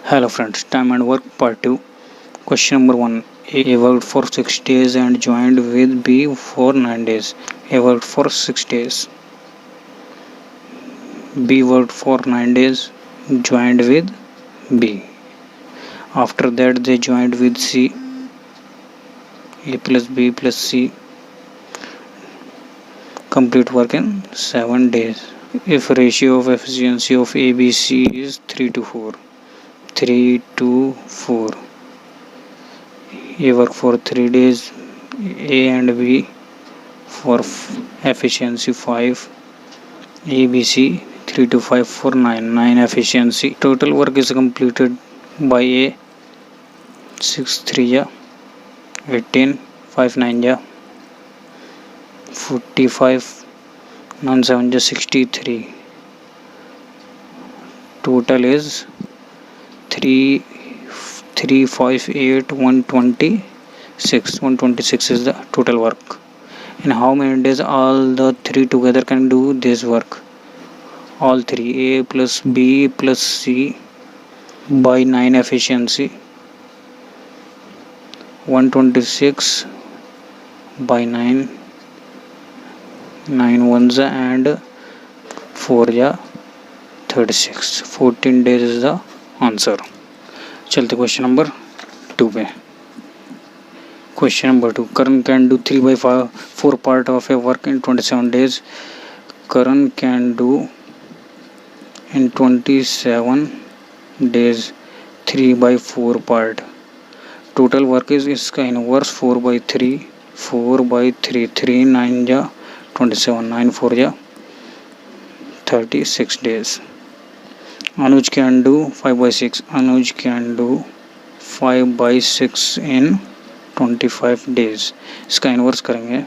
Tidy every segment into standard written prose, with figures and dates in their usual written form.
Hello friends, time and work part 2. Question number 1. A worked for 6 days and joined with B for 9 days. A worked for 6 days. B worked for 9 days, joined with B. After that they joined with C. A plus B plus C. Complete work in 7 days. If ratio of efficiency of ABC is 3 to 4. 3 to 4. A work for 3 days, A and B for efficiency 5, ABC 3 to 5 for 9 efficiency. Total work is completed by A 6 3 ja 18 5 9 ja 45 9 7 ja 63. Total is 3 3 5 8 126 is the total work. In how many days all the three together can do this work? All three, A plus B plus C by 9 efficiency, 126 by 9, 9 ones and 4 ja 36. 14 days is the answer. चलते question number 2 पे. Question number 2. Karan can do 3 by 4 part of a work in 27 days. Karan can do in 27 days 3 by 4 part. Total work is इसका inverse 4 by 3. 4 by 3. 3 9 ja 27. 9 4 ja 36 days. Anuj can do 5 by 6. Anuj can do 5 by 6 in 25 days. इसका inverse करेंगे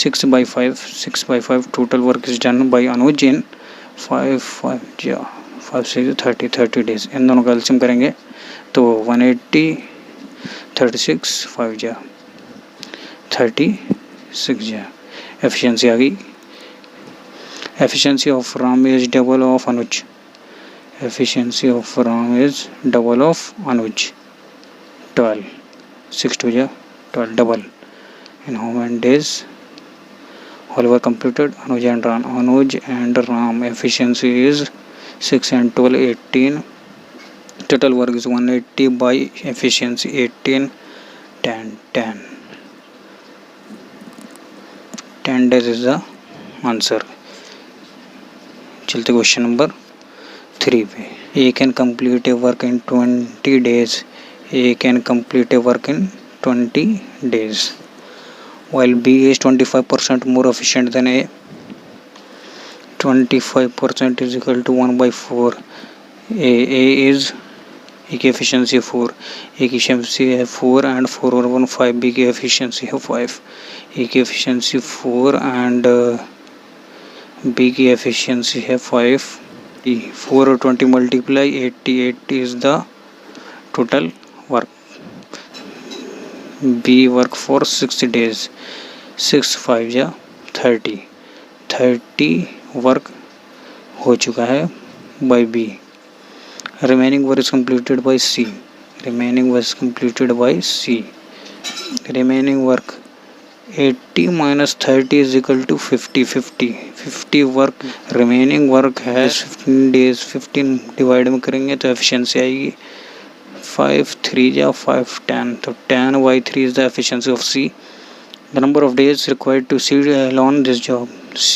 6 by 5. 6 by 5 total work is done by Anuj in 5 ja 5 6 30 days. इन दोनों का LCM करेंगे तो 180 36 5 ja 36 ja. Efficiency आ गई. Efficiency of Ram is double of Anuj. Efficiency of Ram is double of Anuj. 12. 6 2 ja 12 double. In how many days? All were completed. Anuj and Ram efficiency is 6 and 12 18. Total work is 180 by efficiency 18 10 10. 10 days is the answer. चलते question number 3 पे. A can complete a work in 20 days. A can complete a work in 20 days. While B is 25% more efficient than A. 25% is equal to 1 by 4. A is A की efficiency 4. A की efficiency है 4 and 4 और 1 5. B की efficiency है 5. A की efficiency 4 and B की efficiency है 5. 4 और 20 multiply 80. 80 is the total work. B work for 6 days. 6 5 ja 30. 30 work हो चुका है by B. Remaining work is completed by C. Remaining work is completed by C. Remaining work 80 minus 30 is equal to 50. 50 work remaining work has 15 days. 15 divide में करेंगे तो efficiency आएगी 5 3 ja 5 10. तो 10 by 3 is the efficiency of C. The number of days required to see alone this job. C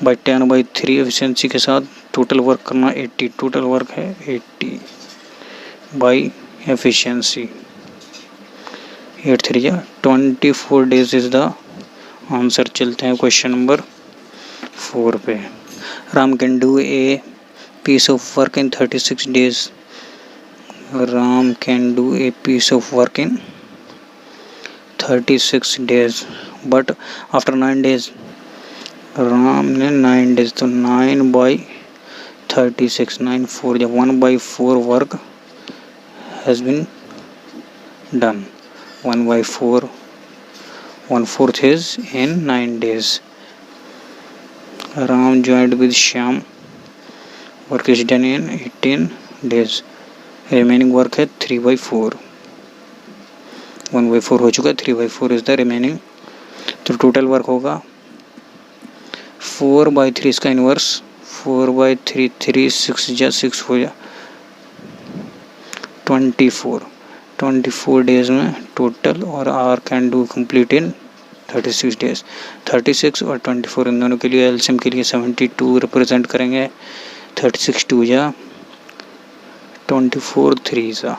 by 10 by 3 efficiency के साथ total work करना 80. Total work है 80 by efficiency 8 3 ja 24 days is the answer. चलते हैं question number 4 पे. Ram can do a piece of work in 36 days. Ram can do a piece of work in 36 days. But after 9 days, Ram ने 9 days तो 9 by 36 9 4 ja 1 by 4 work has been done. 1 by 4 1/4 is in 9 days. Ram joined with Shyam. Work is done in 18 days. Remaining work है 3/4, 1/4 हो चुका है, 3/4 is the remaining. तो total work होगा 4/3 इसका inverse, 4/3, 3 6 जा 6 हो जा 24 डेज में टोटल, और R can do complete in 36 days. 36 और 24 इन दोनों के लिए एलसीएम के लिए 72 रिप्रेजेंट करेंगे। 36 2 जा 24 3 जा।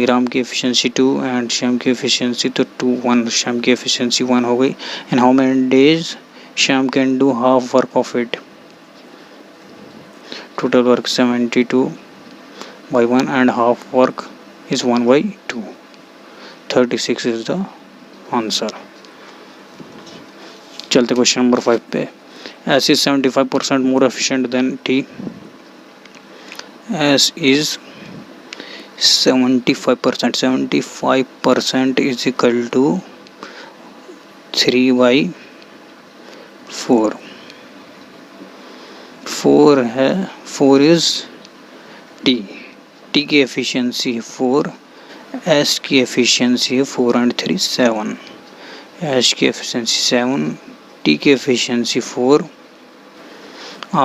राम की एफिशिएंसी 2 एंड श्याम की एफिशिएंसी तो 2 1, श्याम की एफिशिएंसी 1 हो गई। And how many days Shyam can do half work of it? Total work 72/1 and half work is 1/2. 36 is the answer. चलते क्वेश्चन नंबर 5 पे। S is 75% more efficient than T. S is 75%. 75% is equal to 3/4. 4 है, 4 is T. T की efficiency है 4, S की efficiency है 4 and 3 7, S की efficiency 7, T की efficiency 4,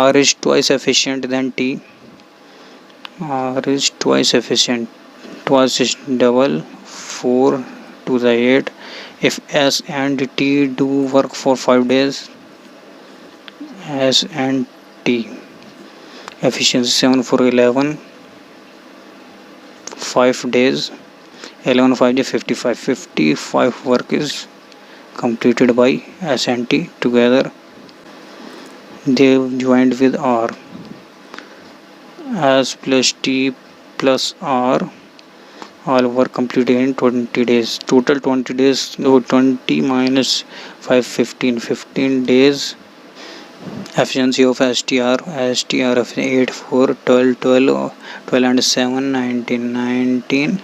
R is twice efficient than T, R is twice efficient, twice is double, 4 to the 8. If S and T do work for 5 days, S and T efficiency 7 for 11, 5 days, 11 5 is 55. 55 work is completed by S and T together. They joined with R. S plus T plus R, all work completed in 20 days. Total 20 days, 20 minus 5 15, 15 days. Efficiency of STR of 8 4 12 12 12 and 7 19 19.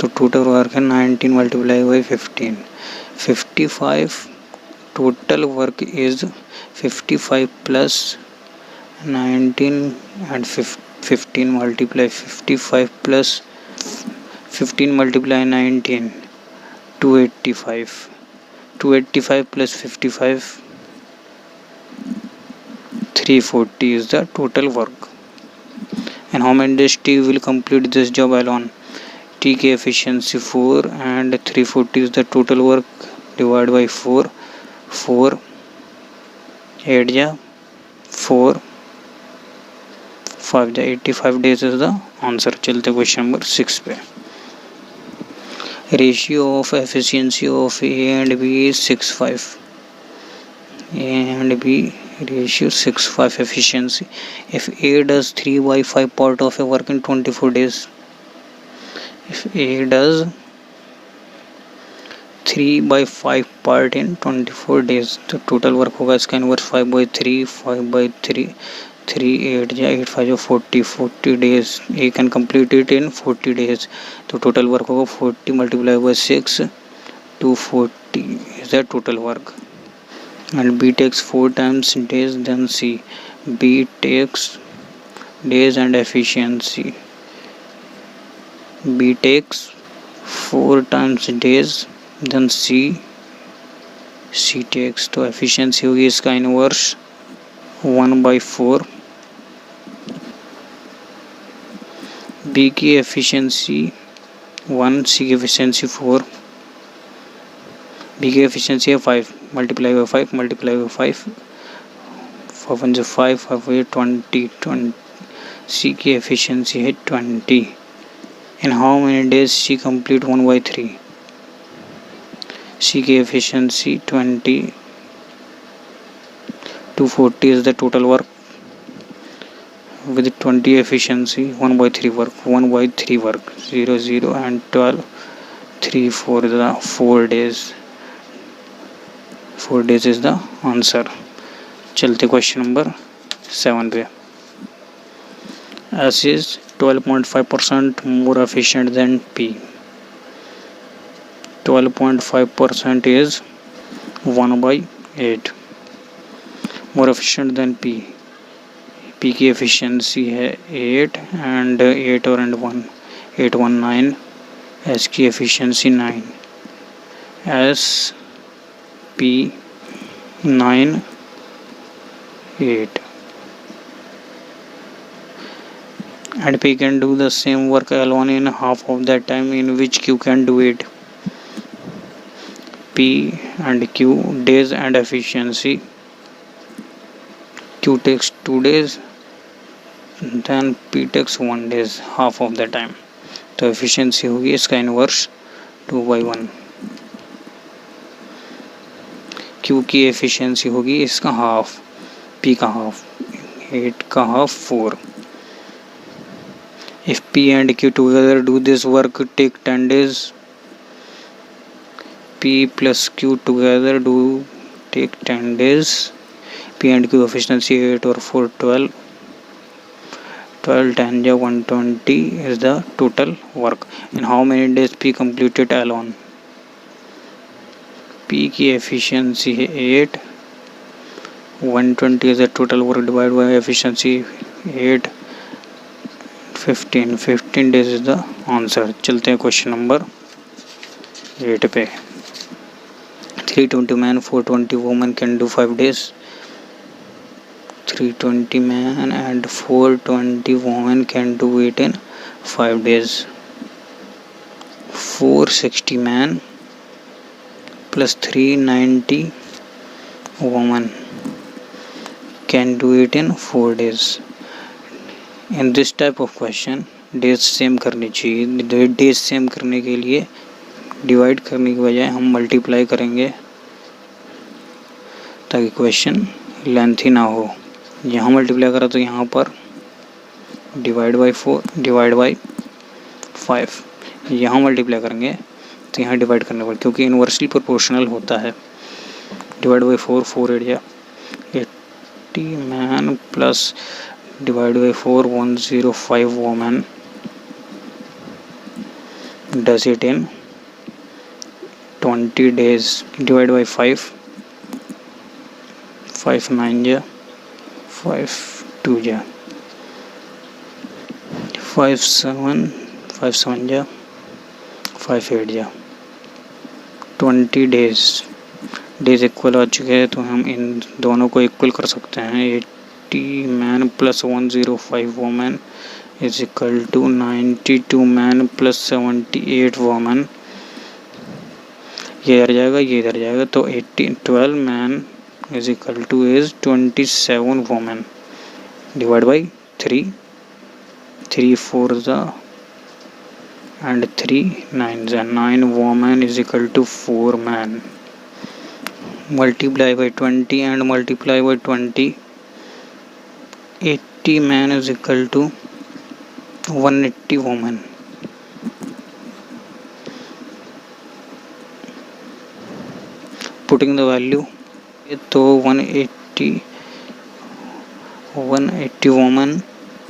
तो total work है 19 multiply by 15, 55. Total work is 55 plus 19 and 15 multiply 55 plus 15 multiply 19 285. 285 plus 55 340 is the total work. And how many days T will complete this job alone? T की efficiency 4 and 340 is the total work, divided by 4, 4 8 ja 4 5 ja 85 days is the answer. चलते question number 6 पे। Ratio of efficiency of A and B is 6:5. A and B ratio 6:5 efficiency. If A does 3/5 part of a work in 24 days, if A does 3/5 part in 24 days, तो total work होगा इसका inverse 5/3, 5/3, 3 8 या 8 5 40, 40 days. A can complete it in 40 days. तो total work होगा 40 multiplied by 6, 240 is the total work. And B takes 4 times days than C. B takes days and efficiency. B takes 4 times days than C. C takes, तो efficiency होगी इसका inverse 1/4. B की efficiency 1, C की efficiency 4. B की efficiency है 5, multiply by 5, multiply by 5, 5 1 5, 5 20, 20. C की efficiency है 20. In how many days C complete 1/3? C की efficiency 20, 240 is the total work. With 20 efficiency 1/3 work, 1/3 work, 0 0 and 12, 3 4 is the 4 days. 4 days is the answer. चलते question number 7 पे। S is 12.5% more efficient than P. 12.5% is 1/8 more efficient than P. P की efficiency है 8 and 8 और and 1 8 1 9, S की efficiency 9, S P 9 8 and P can do the same work alone in half of that time in which Q can do it. P and Q days and efficiency. Q takes 2 days, then P takes 1 days, half of the time. तो efficiency होगी इसका inverse 2/1. Q की efficiency होगी इसका half, P का half, 8 का half 4. If P and Q together do this work take 10 days, P plus Q together do take 10 days. P and Q efficiency 8 or 4 12. 12 10 ja 120 is the total work. In how many days P completed alone? P की efficiency है 8, 120 is the total work divided by efficiency 8, 15 days is the answer. चलते हैं question number 8 पे. 320 man 420 women can do 5 days. 320 man and 420 women can do it in 5 days. 460 man plus 390 women can do it in 4 days. In this type of question days same करनी चाहिए. Days same करने के लिए divide करने की बजाय हम multiply करेंगे ताकि क्वेश्चन लेंथी ना हो. यहाँ मल्टीप्लाई करा तो यहाँ पर डिवाइड बाई 4 डिवाइड बाई 5. यहाँ मल्टीप्लाई करेंगे तो यहाँ डिवाइड करने पर, क्योंकि इनवर्सली प्रोपोर्शनल होता है. डिवाइड बाई 4 4 8 या 80 man plus divide by 4 105 women does it in 20 days. Divide by 5 5 9 ja 5 2 ja 5 7 ja 5 8 ja 20 days. Days equal आ चुके हैं तो हम इन दोनों को इक्वल कर सकते हैं. 80 man plus 105 women is equal to 92 man plus 78 woman. ये इधर जाएगा ये इधर जाएगा तो 12 man is equal to is 27 woman. Divide by 3 3 4 the and 3 9 the 9 woman is equal to 4 man. Multiply by 20 and multiply by 20. 80 man is equal to 180 women. Putting the value तो 180 women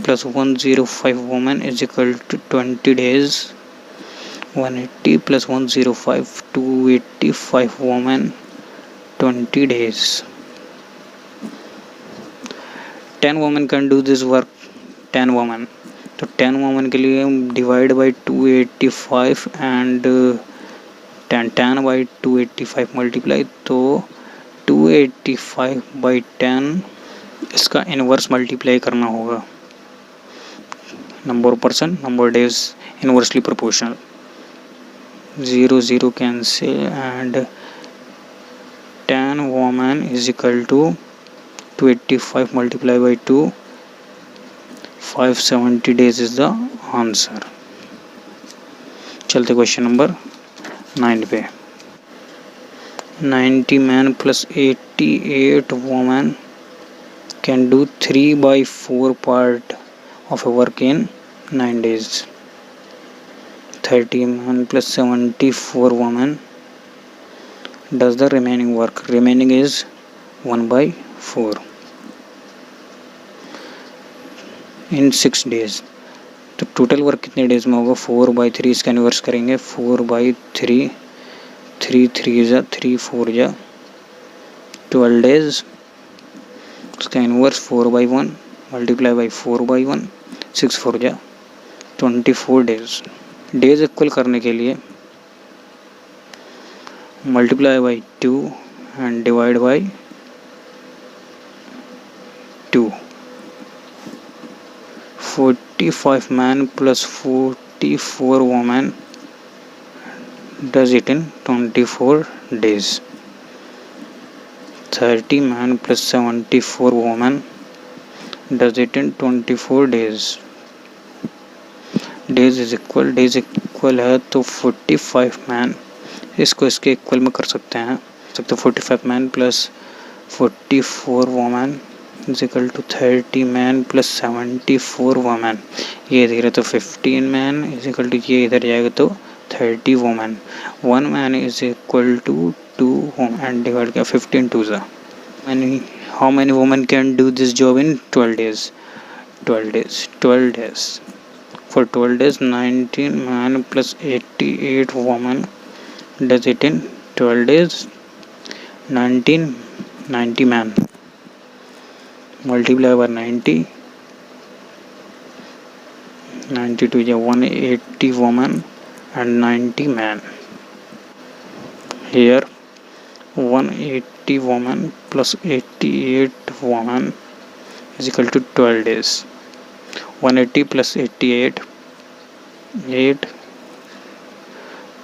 plus 105 women is equal to 20 days. 180 plus 105 285 women 20 days. 10 women can do this work. 10 women तो 10 women के लिए divide by 285 and 10 by 285 multiply तो 285 by 10 इसका inverse multiply करना होगा. Number of person number days inversely proportional. 0 0 cancel and 10 women is equal to 285 multiply by 2 570 days is the answer. चलते question number 9 पे. 90 man plus 88 women can do 3/4 part of a work in 9 days. 30 man plus 74 women does the remaining work. Remaining is 1/4 in 6 days. तो total work कितने days में होगा? 4/3 इसका inverse करेंगे. 4/3 3 3 जा 3 4 जा 12 डेज. उसका इन्वर्स 4/1 मल्टीप्लाई बाई 4/1, 6 4 जा 24 डेज। डेज इक्वल करने के लिए multiply by 2 and divide by 2। 45 man plus 44 women does it in 24 days. 30 man plus 74 women does it in 24 days. days equal है तो 45 मैन, इसको इसके इक्वल में कर सकते हैं। 45 man plus 44 women is equal to 30 man plus 74 women. ये इधर है तो 15 मैन इज इक्वल टू, ये इधर जाएगा तो 30 women. 1 man is equal to 2 women divide किया 15 2 ज़ा। How many women can do this job in 12 days? 12 days. For 12 days 19 man plus 88 women does it in 12 days. 90 man multiply by 90 92 is 180 women and 90 man. Here 180 women plus 88 women is equal to 12 days. 180 plus 88 8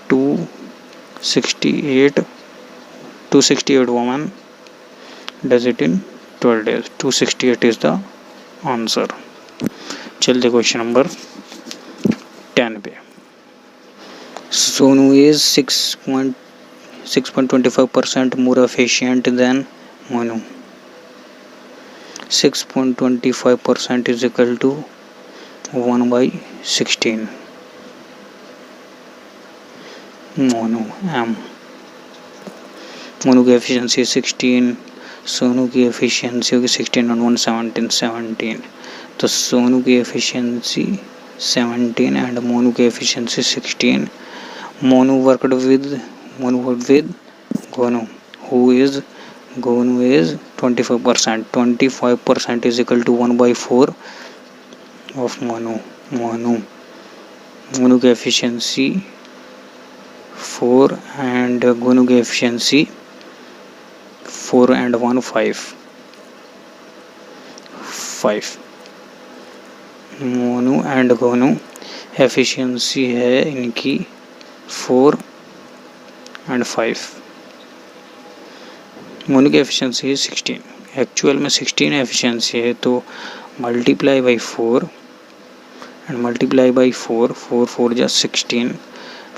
268 women does it in 12 days. 268 is the answer. चलते question number 10 पे। Sonu is 6.25% more efficient than Manu. 6.25% is equal to 1/16. Monu की efficiency 16, Sonu की efficiency होगी 16 और 1 17। तो सोनू की efficiency 17 and Monu की efficiency 16। Monu worked with Gonu, Gonu is 25%। 25% is equal to 1/4 of Monu की एफिशिएंसी 4 एंड गोनू की efficiency 4 and 1 5। Monu and Gonu efficiency है इनकी 4 and 5। मोनू की एफिशिएंसी है 16, एक्चुअल में 16 एफिशिएंसी है, तो multiply by 4 and multiply by 4 4 जा 16,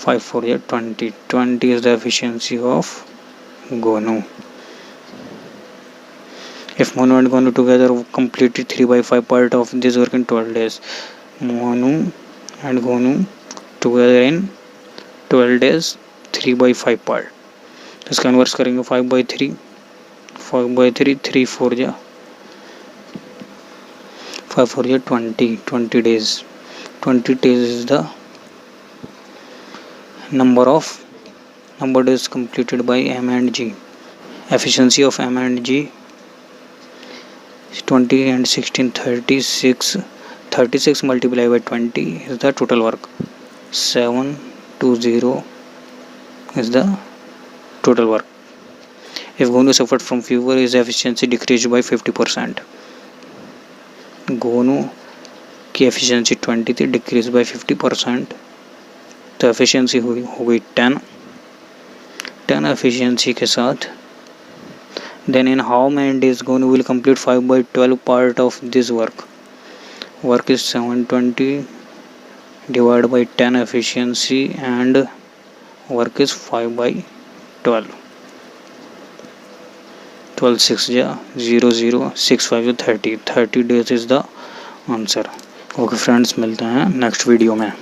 5 4 जा 20 is the efficiency of Gonu. If Monu and Gonu together completed 3/5 part of this work in 12 days. Monu and Gonu together in 12 days 3/5 part. इसका inverse करेंगे 5/3 3 4 जा 5 4 जा 20 days। 20 days is the number days completed by M and G. Efficiency of M and G 20 and 16 36 multiplied by 20 is the total work. 720 is the total work. If Gonu suffered from fever, his efficiency decreased by 50%. Gonu की efficiency 20 थी, decreased by 50%, तो efficiency हो गई 10 efficiency के साथ। Then in how many days Gonu will complete 5/12 part of this work? Work is 720 divided by 10 efficiency and work is 5/12। 12 6 ja 0 0 6 5 30 days is the answer। Okay friends, मिलते हैं next video में।